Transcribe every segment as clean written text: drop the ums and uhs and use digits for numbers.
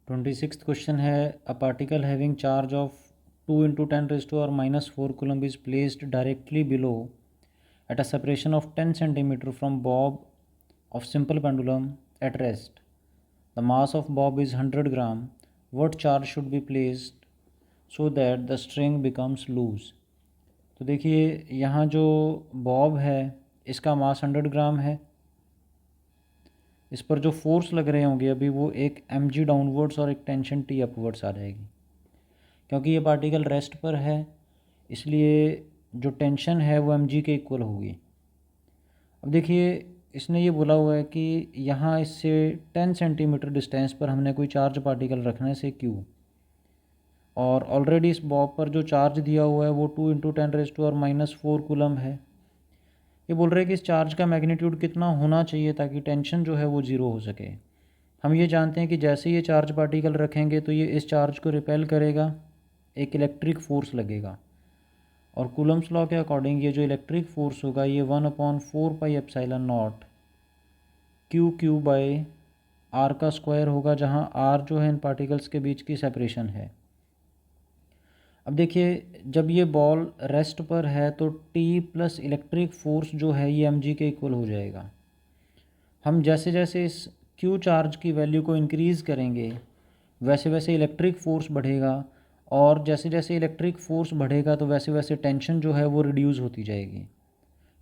26th question है, a particle having charge of 2 × 10⁻⁻4 coulomb is placed directly below at a separation of 10 centimeter from bob of simple pendulum at rest. The mass of bob is 100 gram. What charge should be placed so that the string becomes loose? तो देखिए यहाँ जो Bob है इसका मास 100 ग्राम है। इस पर जो फोर्स लग रहे होंगे अभी वो एक mg डाउनवर्ड्स और एक टेंशन t अपवर्ड्स आ जाएगी। क्योंकि ये पार्टिकल रेस्ट पर है इसलिए जो टेंशन है वो mg के इक्वल होगी। अब देखिए इसने ये बोला हुआ है कि यहाँ इससे 10 सेंटीमीटर डिस्टेंस पर हमने कोई चार्ज पार्टिकल रखने से क्यों, और ऑलरेडी इस बॉब पर जो चार्ज दिया हुआ है वो 2 × 10⁻⁻4 कूलम है। ये बोल रहे हैं कि इस चार्ज का मैग्नीट्यूड कितना होना चाहिए ताकि टेंशन जो है वो ज़ीरो हो सके। हम ये जानते हैं कि जैसे ये चार्ज पार्टिकल रखेंगे तो ये इस चार्ज को रिपेल करेगा, एक इलेक्ट्रिक फोर्स लगेगा, और कूलम्स लॉ के अकॉर्डिंग ये जो इलेक्ट्रिक फोर्स होगा ये 1/4πε0 Q/r का स्क्वायर होगा, जहाँ r जो है इन पार्टिकल्स के बीच की सेपरेशन है। अब देखिए जब ये बॉल रेस्ट पर है तो T प्लस इलेक्ट्रिक फोर्स जो है ये mg के इक्वल हो जाएगा। हम जैसे जैसे इस Q चार्ज की वैल्यू को इंक्रीज़ करेंगे वैसे वैसे इलेक्ट्रिक फोर्स बढ़ेगा, और जैसे जैसे इलेक्ट्रिक फोर्स बढ़ेगा तो वैसे वैसे टेंशन जो है वो रिड्यूस होती जाएगी।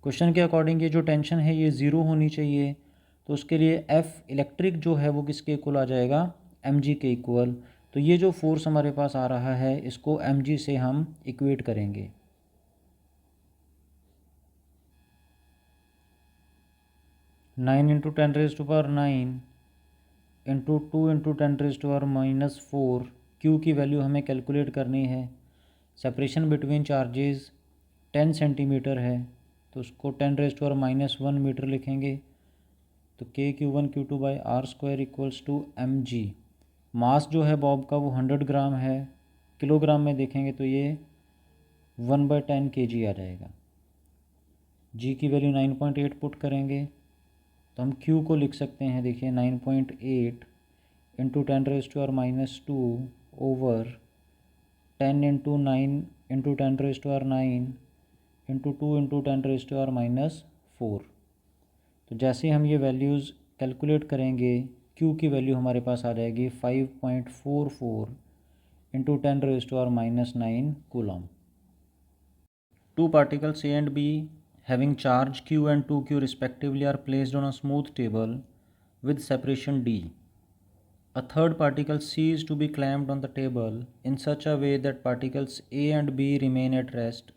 क्वेश्चन के अकॉर्डिंग ये जो टेंशन है ये ज़ीरो होनी चाहिए, तो उसके लिए F इलेक्ट्रिक जो है वो किसके इक्वल आ जाएगा, mg के इक्वल। तो ये जो फोर्स हमारे पास आ रहा है इसको mg से हम इक्वेट करेंगे। नाइन इंटू 10⁻⁹ इंटू 2 × 10⁻⁻4 Q की वैल्यू हमें कैलकुलेट करनी है। सेपरेशन बिटवीन चार्जेस 10 सेंटीमीटर है तो उसको 10⁻⁻1 मीटर लिखेंगे। तो K/Q1 Q2/r² equals to mg। मास जो है बॉब का वो 100 ग्राम है, किलोग्राम में देखेंगे तो ये 1/10 kg आ जाएगा। g की वैल्यू 9.8 पुट करेंगे तो हम q को लिख सकते हैं, देखिए 9.8 into 10⁻⁻2 over 10 into 9 into 10⁻9 into 2 into 10⁻⁻4। तो जैसे हम ये वैल्यूज़ कैलकुलेट करेंगे q की वैल्यू हमारे पास आ जाएगी 5.44 into 10⁻⁻9 coulomb. Two particles A and B having charge q and 2q respectively are placed on a smooth table with separation d. A third particle C is to be clamped on the table in such a way that particles A and B remain at rest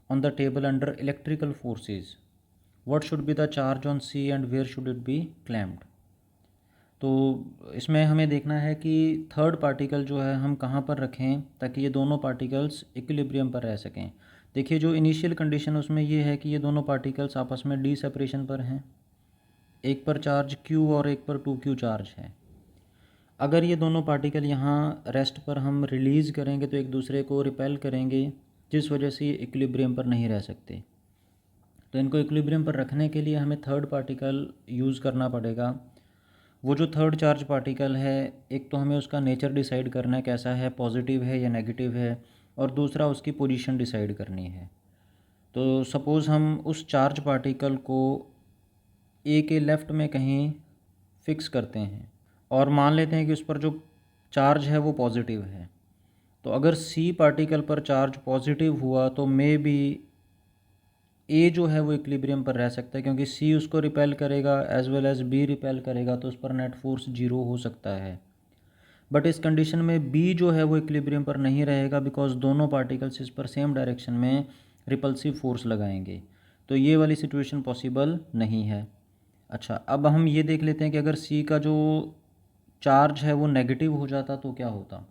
on the table under electrical forces. What should be the charge on C and where should it be clamped? तो इसमें हमें देखना है कि third particle जो है हम कहाँ पर रखें ताकि ये दोनों पार्टिकल्स इक्विलिब्रियम पर रह सकें। देखिए जो इनिशियल कंडीशन उसमें ये है कि ये दोनों पार्टिकल्स आपस में डी सेपरेशन पर हैं, एक पर चार्ज Q और एक पर 2Q चार्ज है। अगर ये दोनों पार्टिकल यहाँ रेस्ट पर हम रिलीज़ करेंगे तो एक दूसरे को रिपेल करेंगे, जिस वजह से ये इक्विलिब्रियम पर नहीं रह सकते। तो इनको इक्विलिब्रियम पर रखने के लिए हमें थर्ड पार्टिकल यूज़ करना पड़ेगा। वो जो थर्ड चार्ज पार्टिकल है, एक तो हमें उसका नेचर डिसाइड करना है कैसा है, पॉजिटिव है या नेगेटिव है, और दूसरा उसकी पोजीशन डिसाइड करनी है। तो सपोज़ हम उस चार्ज पार्टिकल को ए के लेफ़्ट में कहीं फ़िक्स करते हैं और मान लेते हैं कि उस पर जो चार्ज है वो पॉजिटिव है। तो अगर सी पार्टिकल पर चार्ज पॉजिटिव हुआ तो मे बी ए जो है वो इक्विलिब्रियम पर रह सकता है, क्योंकि सी उसको रिपेल करेगा as well as B repel करेगा, तो उस पर नेट फोर्स जीरो हो सकता है। बट इस कंडीशन में बी जो है वो इक्विलिब्रियम पर नहीं रहेगा, बिकॉज दोनों पार्टिकल्स इस पर सेम डायरेक्शन में रिपल्सिव फोर्स लगाएंगे, तो ये वाली सिचुएशन पॉसिबल नहीं है। अच्छा, अब हम ये देख लेते हैं कि अगर सी का जो चार्ज है वो नेगेटिव हो जाता तो क्या होता।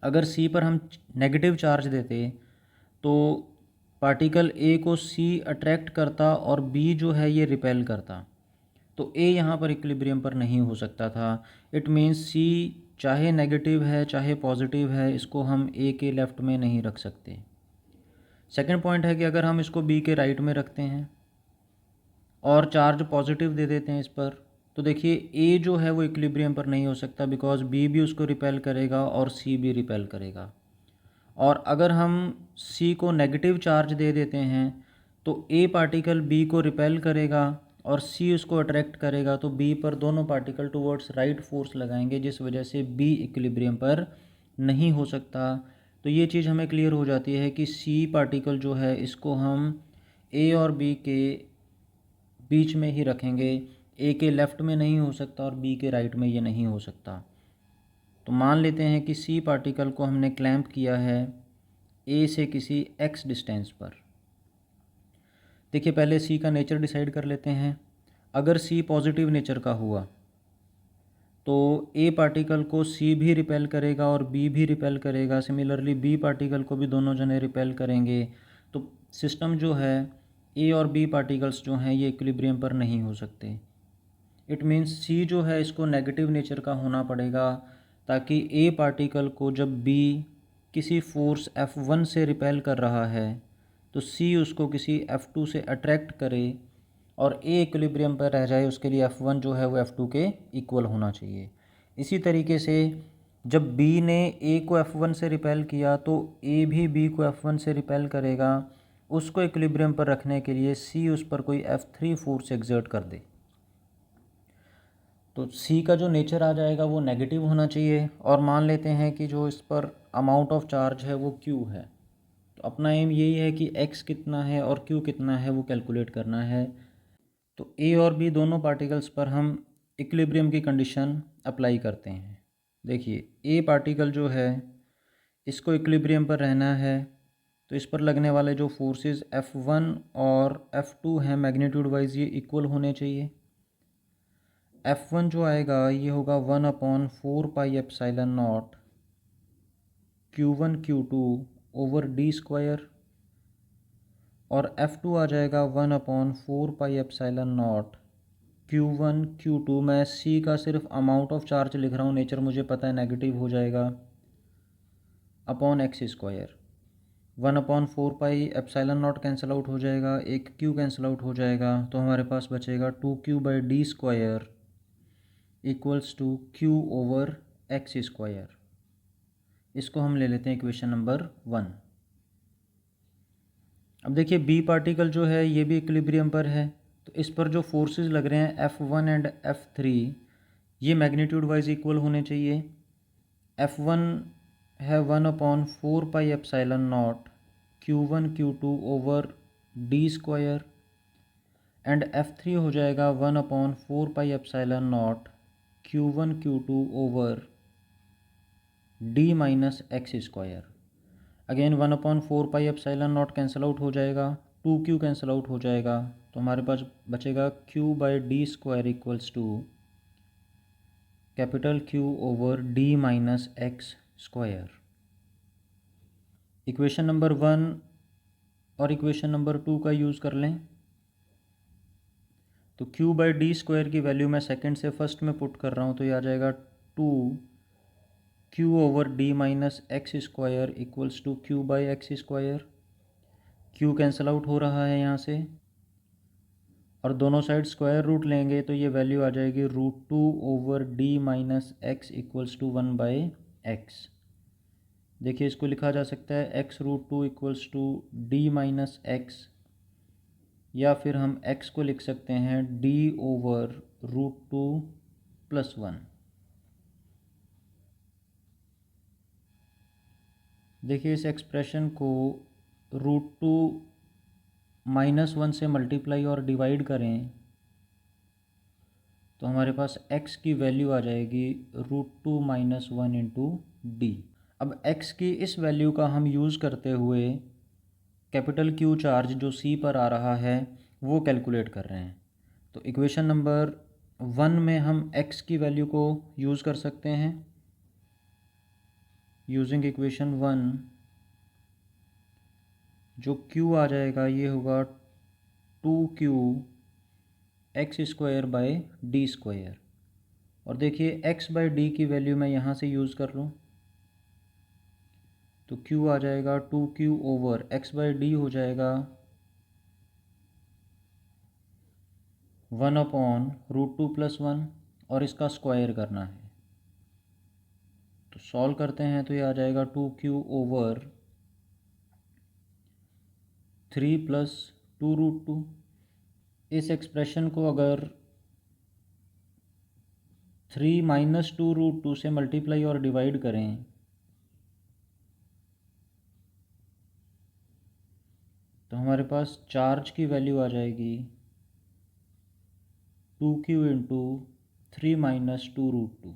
अगर सी पर हम नेगेटिव चार्ज देते तो पार्टिकल ए को सी अट्रैक्ट करता और बी जो है ये रिपेल करता, तो ए यहाँ पर इक्विलिब्रियम पर नहीं हो सकता था। इट मीन्स सी चाहे नेगेटिव है चाहे पॉजिटिव है, इसको हम ए के लेफ़्ट में नहीं रख सकते। सेकंड पॉइंट है कि अगर हम इसको बी के राइट में रखते हैं और चार्ज पॉजिटिव दे देते हैं इस पर, तो देखिए ए जो है वो इक्विलिब्रियम पर नहीं हो सकता, बिकॉज बी भी उसको रिपेल करेगा और सी भी रिपेल करेगा। और अगर हम सी को नेगेटिव चार्ज दे देते हैं तो ए पार्टिकल बी को रिपेल करेगा और सी उसको अट्रैक्ट करेगा, तो बी पर दोनों पार्टिकल टुवर्ड्स राइट फोर्स लगाएंगे, जिस वजह से बी इक्विलिब्रियम पर नहीं हो सकता। तो ये चीज़ हमें क्लियर हो जाती है कि सी पार्टिकल जो है इसको हम ए और बी के बीच में ही रखेंगे, ए के लेफ़्ट में नहीं हो सकता और बी के राइट में ये नहीं हो सकता। तो मान लेते हैं कि सी पार्टिकल को हमने क्लैंप किया है ए से किसी एक्स डिस्टेंस पर। देखिए पहले सी का नेचर डिसाइड कर लेते हैं। अगर सी पॉजिटिव नेचर का हुआ तो ए पार्टिकल को सी भी रिपेल करेगा और बी भी रिपेल करेगा, सिमिलरली बी पार्टिकल को भी दोनों जने रिपेल करेंगे। तो सिस्टम जो है, ए और बी पार्टिकल्स जो हैं ये इक्विलिब्रियम पर नहीं हो सकते। इट मीन्स सी जो है इसको नेगेटिव नेचर का होना पड़ेगा, ताकि ए पार्टिकल को जब बी किसी फोर्स F1 से रिपेल कर रहा है तो सी उसको किसी F2 से अट्रैक्ट करे और ए इक्विलिब्रियम पर रह जाए। उसके लिए F1 जो है वो F2 के इक्वल होना चाहिए। इसी तरीके से जब बी ने ए को F1 से रिपेल किया तो ए भी बी को F1 से रिपेल करेगा। उसको इक्विलिब्रियम पर रखने के लिए सी उस पर कोई F3 फोर्स एक्सर्ट कर दे, तो सी का जो नेचर आ जाएगा वो नेगेटिव होना चाहिए। और मान लेते हैं कि जो इस पर अमाउंट ऑफ चार्ज है वो क्यू है। तो अपना एम यही है कि एक्स कितना है और क्यू कितना है वो कैलकुलेट करना है। तो ए और बी दोनों पार्टिकल्स पर हम इक्विलिब्रियम की कंडीशन अप्लाई करते हैं। देखिए ए पार्टिकल जो है इसको इक्विलिब्रियम पर रहना है, तो इस पर लगने वाले जो फोर्सेस F1 और F2 हैं मैग्नीट्यूड वाइज ये इक्वल होने चाहिए। F1 जो आएगा ये होगा 1/4πε0 Q1 Q2 over D square, और F2 आ जाएगा 1/4πε0 Q1 Q2। मैं C का सिर्फ अमाउंट ऑफ चार्ज लिख रहा हूँ, नेचर मुझे पता है नेगेटिव हो जाएगा, upon x square. 1/4πε0 cancel out हो जाएगा, एक Q कैंसिल आउट हो जाएगा, तो हमारे पास बचेगा 2Q/d square equals to Q over x square. इसको हम ले लेते हैं इक्वेशन नंबर 1। अब देखिए बी पार्टिकल जो है ये भी इक्विलिब्रियम पर है, तो इस पर जो फोर्सेस लग रहे हैं F1 एंड F3 ये मैग्नीट्यूड वाइज इक्वल होने चाहिए। F1 है 1/4πε0 Q1 Q2 over D square, and F3 हो जाएगा 1/4πε0 Q1 Q2 over d minus x square. Again 1/4πε0 cancel out हो जाएगा, 2Q कैंसिल आउट हो जाएगा, तो हमारे पास बचेगा Q/d square equals to capital Q over d minus x square. Equation number 1 और इक्वेशन नंबर 2 का यूज़ कर लें। तो Q/d स्क्वायर की वैल्यू मैं सेकंड से फर्स्ट में पुट कर रहा हूँ, तो ये आ जाएगा 2Q over d minus x square equals to Q/x square. Q cancel out हो रहा है यहाँ से, और दोनों साइड स्क्वायर रूट लेंगे तो ये वैल्यू आ जाएगी √2 over d minus x equals to 1/x। देखिए इसको लिखा जा सकता है x√2 equals to d minus x, या फिर हम x को लिख सकते हैं d ओवर √2 + 1। देखिए इस एक्सप्रेशन को √2 -1 से मल्टीप्लाई और डिवाइड करें तो हमारे पास x की वैल्यू आ जाएगी √2 - 1 इंटू डी। अब x की इस वैल्यू का हम यूज़ करते हुए कैपिटल Q चार्ज जो C पर आ रहा है वो कैलकुलेट कर रहे हैं। तो इक्वेशन नंबर 1 में हम x की वैल्यू को यूज़ कर सकते हैं। यूजिंग इक्वेशन 1 जो Q आ जाएगा ये होगा 2Q x square by D square, और देखिए x/d की वैल्यू मैं यहाँ से यूज़ कर लूँ तो Q आ जाएगा 2Q ओवर x/d हो जाएगा 1/√2+1 और इसका स्क्वायर करना है। तो सॉल्व करते हैं तो ये आ जाएगा 2q/3 + 2√2। इस एक्सप्रेशन को अगर 3 - 2√2 से मल्टीप्लाई और डिवाइड करें तो हमारे पास चार्ज की वैल्यू आ जाएगी 2q × 3 - 2√2,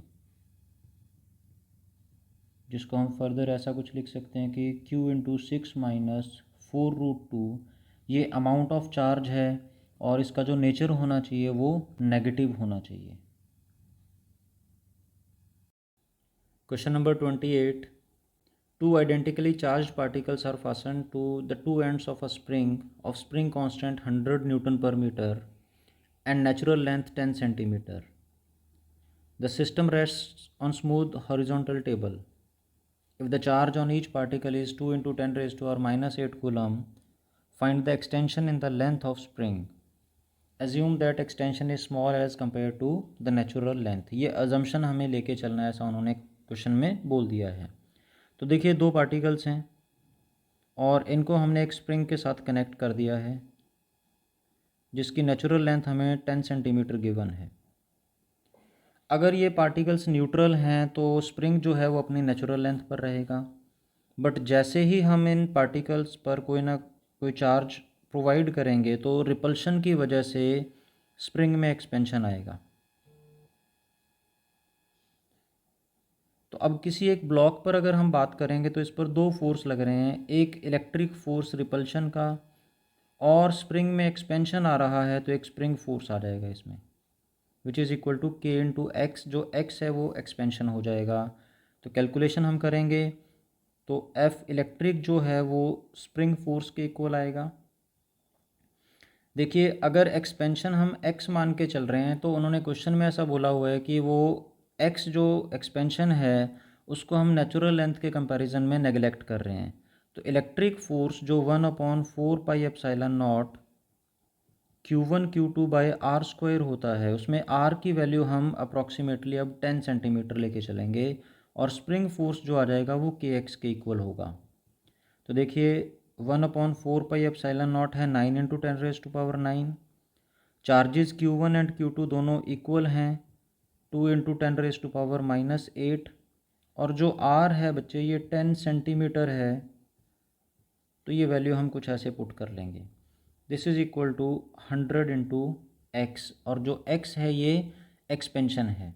जिसको हम फर्दर ऐसा कुछ लिख सकते हैं कि q × 6 - 4√2 ये अमाउंट ऑफ चार्ज है और इसका जो नेचर होना चाहिए वो नेगेटिव होना चाहिए। Question number 28। Two identically charged particles are fastened to the two ends of a spring of spring constant 100 Newton per meter and natural length 10 centimeter. The system rests on smooth horizontal table. If the charge on each particle is 2 × 10⁻⁻8 coulomb, find the extension in the length of spring. Assume that extension is small as compared to the natural length. ये assumption हमें लेके चलना है, ऐसा उन्होंने question में बोल दिया है। तो देखिए दो पार्टिकल्स हैं और इनको हमने एक स्प्रिंग के साथ कनेक्ट कर दिया है जिसकी नेचुरल लेंथ हमें 10 सेंटीमीटर गिवन है। अगर ये पार्टिकल्स न्यूट्रल हैं तो स्प्रिंग जो है वो अपनी नेचुरल लेंथ पर रहेगा, बट जैसे ही हम इन पार्टिकल्स पर कोई ना कोई चार्ज प्रोवाइड करेंगे तो रिपल्शन की वजह से स्प्रिंग में एक्सपेंशन आएगा। तो अब किसी एक ब्लॉक पर अगर हम बात करेंगे तो इस पर दो फोर्स लग रहे हैं, एक इलेक्ट्रिक फोर्स रिपल्शन का और स्प्रिंग में एक्सपेंशन आ रहा है तो एक स्प्रिंग फोर्स आ जाएगा इसमें, which is equal to k × x। जो x है वो एक्सपेंशन हो जाएगा। तो कैलकुलेशन हम करेंगे तो F इलेक्ट्रिक जो है वो स्प्रिंग फोर्स के इक्वल आएगा। देखिए अगर एक्सपेंशन हम x मान के चल रहे हैं तो उन्होंने क्वेश्चन में ऐसा बोला हुआ है कि वो x जो एक्सपेंशन है उसको हम नेचुरल लेंथ के कंपैरिजन में नेगलेक्ट कर रहे हैं। तो इलेक्ट्रिक फोर्स जो 1/4πε0 Q1 Q2/r² होता है उसमें r की वैल्यू हम अप्रॉक्सीमेटली अब 10 सेंटीमीटर लेके चलेंगे और स्प्रिंग फोर्स जो आ जाएगा वो kx के इक्वल होगा। तो देखिए 1/4πε0 है 9 × 10⁻⁹। चार्जेस Q1 एंड Q2 दोनों इक्वल हैं 2 × 10⁻⁻8 और जो r है बच्चे ये 10 सेंटीमीटर है, तो ये वैल्यू हम कुछ ऐसे पुट कर लेंगे। This is equal to 100 × x और जो x है ये एक्सपेंशन है,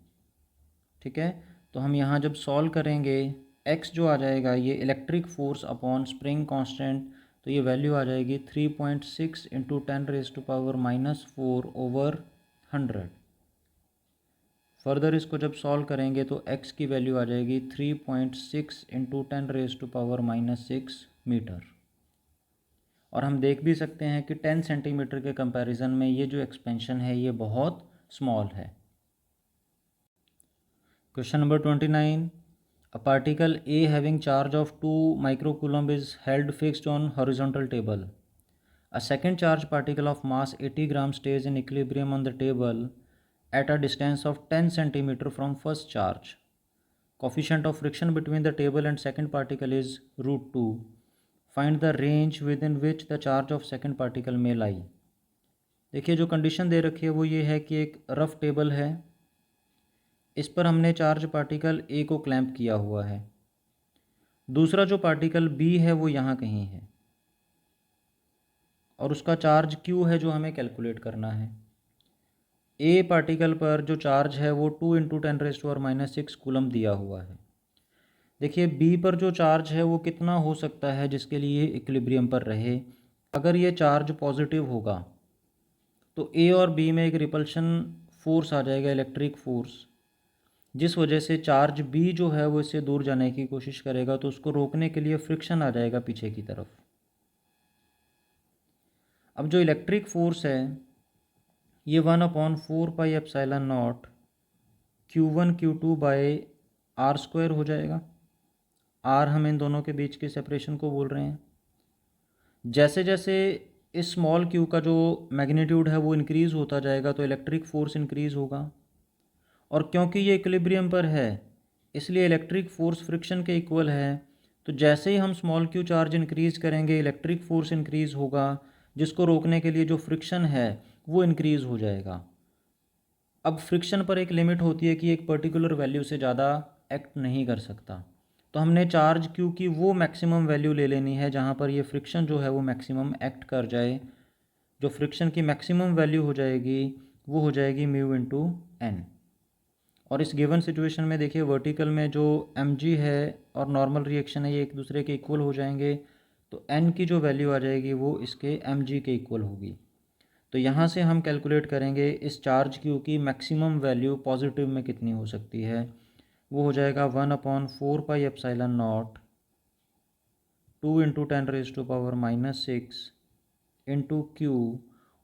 ठीक है। तो हम यहाँ जब सॉल्व करेंगे x जो आ जाएगा ये electric force upon spring constant, तो ये वैल्यू आ जाएगी 3.6 × 10⁻⁻4/100। फर्दर इसको जब सॉल्व करेंगे तो x की वैल्यू आ जाएगी 3.6 × 10⁻6 मीटर। और हम देख भी सकते हैं कि 10 सेंटीमीटर के कंपैरिजन में ये जो एक्सपेंशन है ये बहुत स्मॉल है। Question number 29। A particle A having charge of 2 microcoulomb is held fixed on horizontal table. A second charge particle of mass 80 gram stage in equilibrium on the table at a distance of 10 centimeter from first charge. Coefficient of friction between the table and second particle is √2. Find the range within which the charge of second particle may lie. देखिए जो condition दे रखी है वो ये है कि एक rough table है, इस पर हमने चार्ज पार्टिकल A को क्लैंप किया हुआ है, दूसरा जो पार्टिकल B है वो यहाँ कहीं है और उसका चार्ज Q है जो हमें कैलकुलेट करना है। A पार्टिकल पर जो चार्ज है वो 2 × 10⁻⁻6 कूलम दिया हुआ है। देखिए B पर जो चार्ज है वो कितना हो सकता है जिसके लिए इक्विलिब्रियम पर रहे। अगर ये चार्ज पॉजिटिव होगा तो A और B में एक रिपल्शन फोर्स आ जाएगा, इलेक्ट्रिक फोर्स, जिस वजह से चार्ज B जो है वो इससे दूर जाने की कोशिश करेगा, तो उसको रोकने के लिए फ्रिक्शन आ जाएगा पीछे की तरफ। अब जो इलेक्ट्रिक फोर्स है ये 1/4πε0 Q1 Q2/r² हो जाएगा। r हम इन दोनों के बीच के सेपरेशन को बोल रहे हैं। जैसे जैसे इस स्मॉल क्यू का जो मैग्नीट्यूड है वो इंक्रीज़ होता जाएगा तो इलेक्ट्रिक फोर्स इंक्रीज़ होगा, और क्योंकि ये इक्विलिब्रियम पर है इसलिए इलेक्ट्रिक फोर्स फ्रिक्शन के इक्वल है। तो जैसे ही हम स्मॉल क्यू चार्ज इंक्रीज़ करेंगे इलेक्ट्रिक फोर्स इंक्रीज़ होगा, जिसको रोकने के लिए जो फ्रिक्शन है वो इंक्रीज़ हो जाएगा। अब फ्रिक्शन पर एक लिमिट होती है कि एक पर्टिकुलर वैल्यू से ज़्यादा एक्ट नहीं कर सकता, तो हमने चार्ज क्यू की वो मैक्सिमम वैल्यू ले लेनी है जहाँ पर ये फ्रिक्शन जो है वो मैक्सिमम एक्ट कर जाए। जो फ्रिक्शन की मैक्सिमम वैल्यू हो जाएगी वो हो जाएगी म्यू इंटू एन। और इस गिवन सिचुएशन में देखिए वर्टिकल में जो एम जी है और नॉर्मल रिएक्शन है ये एक दूसरे के इक्वल हो जाएंगे, तो एन की जो वैल्यू आ जाएगी वो इसके एम जी के इक्वल होगी। तो यहाँ से हम कैलकुलेट करेंगे इस चार्ज क्यू की मैक्सिमम वैल्यू पॉजिटिव में कितनी हो सकती है। वो हो जाएगा 1/4πε0 2 × 10⁻⁻6 इंटू क्यू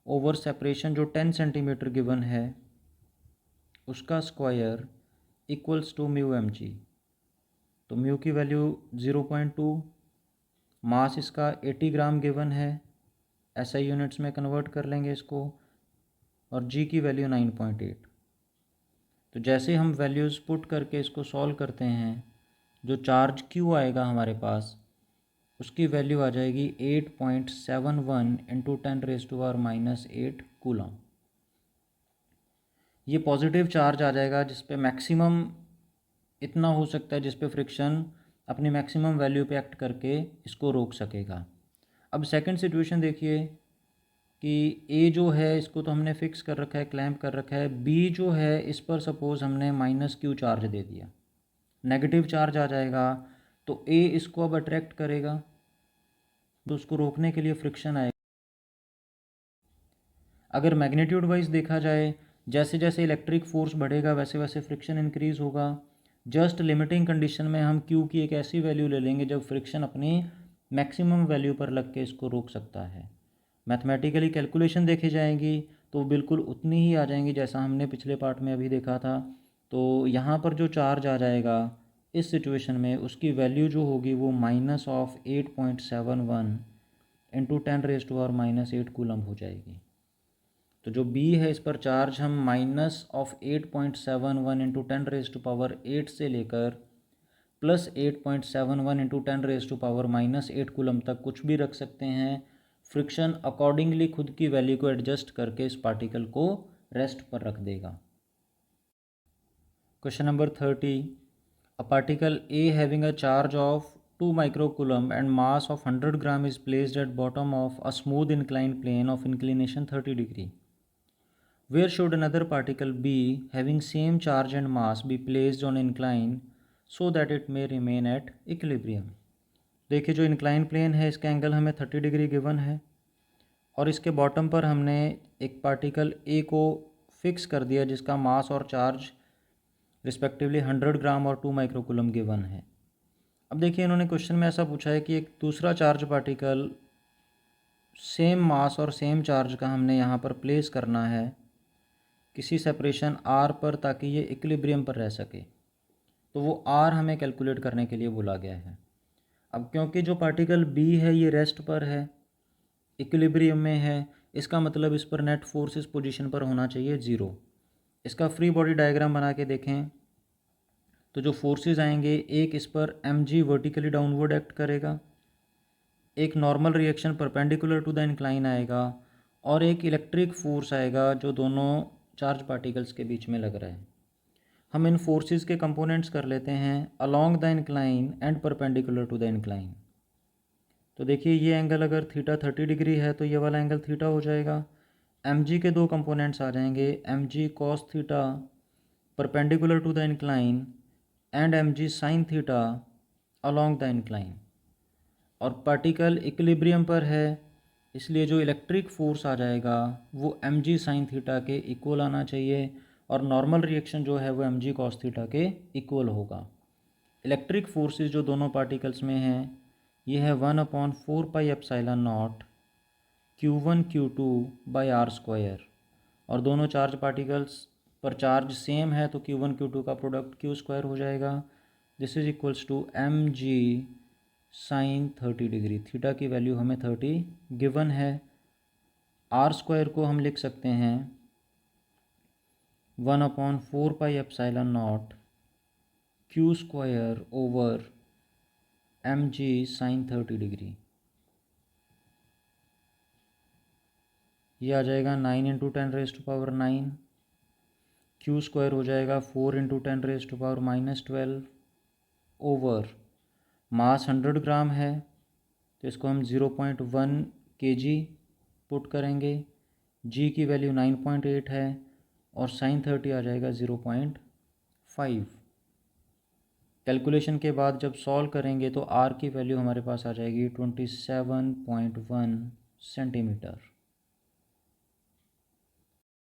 ओवर सेपरेशन जो 10 सेंटीमीटर गिवन है उसका square equals to mu M G. तो म्यू की वैल्यू 0.2, मास इसका 80 ग्राम गिवन है, एसआई यूनिट्स में कन्वर्ट कर लेंगे इसको, और जी की वैल्यू 9.8। तो जैसे हम वैल्यूज़ पुट करके इसको सॉल्व करते हैं जो चार्ज क्यू आएगा हमारे पास उसकी वैल्यू आ जाएगी 8.71 इंटू 10⁻⁻8 कूलम। ये पॉजिटिव चार्ज आ जाएगा जिस पे मैक्सिमम इतना हो सकता है जिस पे फ्रिक्शन अपनी मैक्सिमम वैल्यू पे एक्ट करके इसको रोक सकेगा। अब सेकंड सिचुएशन देखिए कि ए जो है इसको तो हमने फिक्स कर रखा है, क्लैंप कर रखा है, बी जो है इस पर सपोज़ हमने -q चार्ज दे दिया, नेगेटिव चार्ज आ जाएगा, तो ए इसको अब अट्रैक्ट करेगा तो उसको रोकने के लिए फ्रिक्शन आएगा। अगर मैग्नीट्यूड वाइज देखा जाए जैसे जैसे इलेक्ट्रिक फोर्स बढ़ेगा वैसे वैसे फ्रिक्शन इंक्रीज़ होगा। जस्ट लिमिटिंग कंडीशन में हम क्यू की एक ऐसी वैल्यू ले लेंगे जब फ्रिक्शन अपनी मैक्सिमम वैल्यू पर लग के इसको रोक सकता है। मैथमेटिकली कैलकुलेशन देखी जाएंगी तो बिल्कुल उतनी ही आ जाएंगी जैसा हमने पिछले पार्ट में अभी देखा था। तो यहाँ पर जो चार्ज आ जाएगा इस सिचुएशन में उसकी वैल्यू जो होगी वो -8.71 इंटू 10⁻⁻8 कूलम हो जाएगी। तो जो बी है इस पर चार्ज हम -8.71 इंटू 10⁻8 से लेकर +8.71 इंटू 10⁻⁻8 कूलम तक कुछ भी रख सकते हैं। फ्रिक्शन अकॉर्डिंगली खुद की वैल्यू को एडजस्ट करके इस पार्टिकल को रेस्ट पर रख देगा। Question number 30, a particle A having a charge of 2 microcoulomb and mass of 100 gram is placed at bottom of a smooth inclined plane of inclination 30 degree. Where should another particle B having same charge and mass be placed on incline so that it may remain at equilibrium? देखिए जो incline plane है इसका angle हमें 30 degree given है और इसके bottom पर हमने एक पार्टिकल ए को फिक्स कर दिया जिसका मास और चार्ज रिस्पेक्टिवली 100 ग्राम और 2 माइक्रोकूलम गिवन है। अब देखिए इन्होंने क्वेश्चन में ऐसा पूछा है कि एक दूसरा चार्ज पार्टिकल सेम मास और सेम चार्ज का हमने यहाँ पर प्लेस करना है किसी सेपरेशन आर पर ताकि ये इक्विलिब्रियम पर रह सके। तो वो आर हमें कैलकुलेट करने के लिए बोला गया है। अब क्योंकि जो पार्टिकल बी है ये रेस्ट पर है, इक्विलिब्रियम में है, इसका मतलब इस पर नेट फोर्स इस पोजीशन पर होना चाहिए 0। इसका फ्री बॉडी डायग्राम बना के देखें तो जो फोर्सेस आएंगे एक इस पर M G vertically downward act करेगा, एक normal reaction perpendicular to the incline आएगा और एक इलेक्ट्रिक फोर्स आएगा जो दोनों चार्ज पार्टिकल्स के बीच में लग रहा है। हम इन फोर्सेस के कंपोनेंट्स कर लेते हैं along the incline and perpendicular to the incline. तो देखिए ये एंगल अगर थीटा 30 डिग्री है तो ये वाला एंगल थीटा हो जाएगा। एम जी के दो कंपोनेंट्स आ जाएंगे, M G cos theta perpendicular to the incline and M G sine theta along the incline. और पार्टिकल इक्विलिब्रियम पर है इसलिए जो इलेक्ट्रिक फोर्स आ जाएगा वो एम जी साइन थीटा के इक्वल आना चाहिए और नॉर्मल रिएक्शन जो है वो एम जी कॉस थीटा के इक्वल होगा। इलेक्ट्रिक फोर्सेस जो दोनों पार्टिकल्स में हैं ये है 1/4πε0 Q1 Q2 by are square, और दोनों चार्ज पार्टिकल्स पर चार्ज सेम है तो Q1 Q2 का प्रोडक्ट Q स्क्वायर हो जाएगा। This is equals to M G sine 30 degree. Theta की वैल्यू हमें 30 गिवन है आर स्क्वायर को हम लिख सकते हैं 1/4πε0 q square over mg sin 30 degree. ये आ जाएगा 9 × 10⁻⁹ क्यू स्क्वायर हो जाएगा 4 × 10⁻⁻12 ओवर मास 100 ग्राम है तो इसको हम 0.1 kg पुट करेंगे। g की वैल्यू 9.8 है और sin 30 आ जाएगा 0.5। कैलकुलेशन के बाद जब सॉल्व करेंगे तो r की वैल्यू हमारे पास आ जाएगी 27.1 सेंटीमीटर।